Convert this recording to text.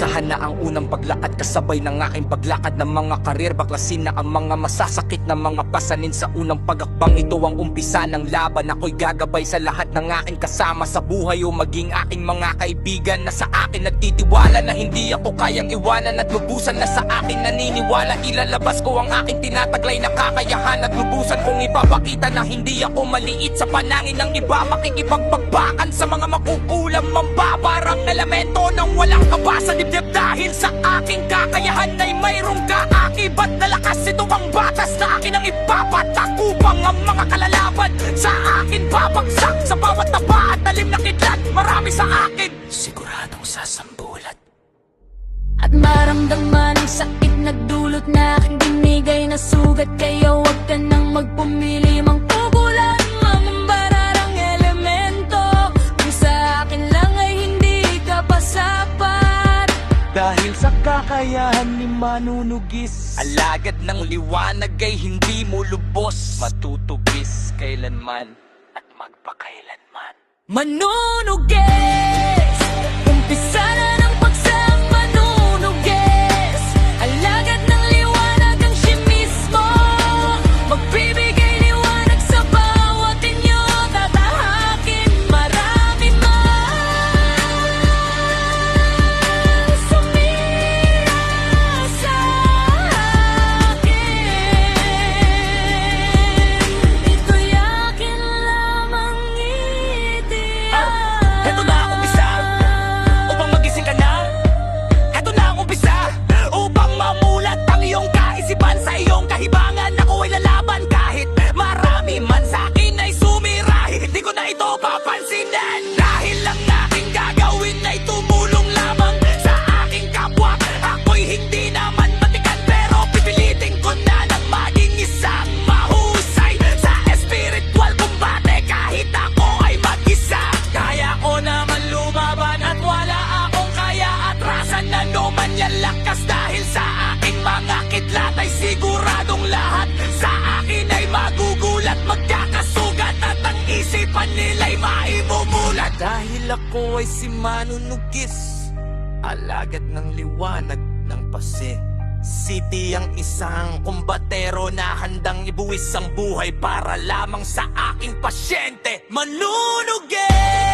Umpisahan na ang unang paglakad, kasabay ng aking paglakad ng mga karir. Baklasin na ang mga masasakit na mga pasanin sa unang pagakbang. Ito ang umpisa ng laban, ako'y gagabay sa lahat ng aking kasama sa buhay o maging aking mga kaibigan na sa akin nagtitiwala na hindi ako kayang iwanan at lubusan na sa akin naniniwala. Ilalabas ko ang aking tinataglay na kakayahan at lubusan kong ipapakita na hindi ako maliit sa panangin ng iba. Makikipagpagbakan sa mga makukulang mambabarang elemento ng walang kaba sa dibdib. Dahil sa aking kakayahan ay mayroong kaakibat na lakas. Ito ang batas na akin ang ipapatak upang ang mga kalalaban sa akin babagsak. Sa bawat taba at talim na kidlat, marami sa akin siguradong sasambulat. At maramdaman ang sakit nagdulot na aking binigay na sugat. Kaya huwag ka nang magpumili, mangkukulan ang bararang elemento. Kung sa akin lang ay hindi ka pa sapat. Dahil sa kakayahan ni manunugis, Alagad ng liwanag ay hindi mo lubos, matutugis kailanman at magpakailanman. Manunugis, umpisa na ng pagsang manunugis. Alagad ng liwanag ang siya mismo, magbibigay liwanag sa bawat inyo. Tatahakin marami man sumira sa akin. Ito'y akin lamang itiyak. Heto na ang umpisa, upang magising ka na. Heto na ang umpisa, upang mamulat ang iyong kaisipan. Sa iyong kahibangan ako ay lalaban. Kahit marami man sa akin ay sumira, hindi ko na ito papansinin. Dahil ang aking gagawin ay tumulong lamang sa aking kapwa. Ako'y hindi naman matikan, pero pipilitin ko na nang maging isang mahusay sa espiritual kumbate. Kahit ako ay mag-isa, kaya ko naman lumaban at wala akong kaya atrasan na numan yan lakas. Dahil sa aking mga kidlat ay siguradong lahat sa akin ay magugulat, magkakasugat at ang isipan nila'y maimumulat. Dahil ako ay si manunugis, alagad ng liwanag ng pase. City ang isang kumbatero na handang ibuwis ang buhay para lamang sa aking pasyente. Manunugis!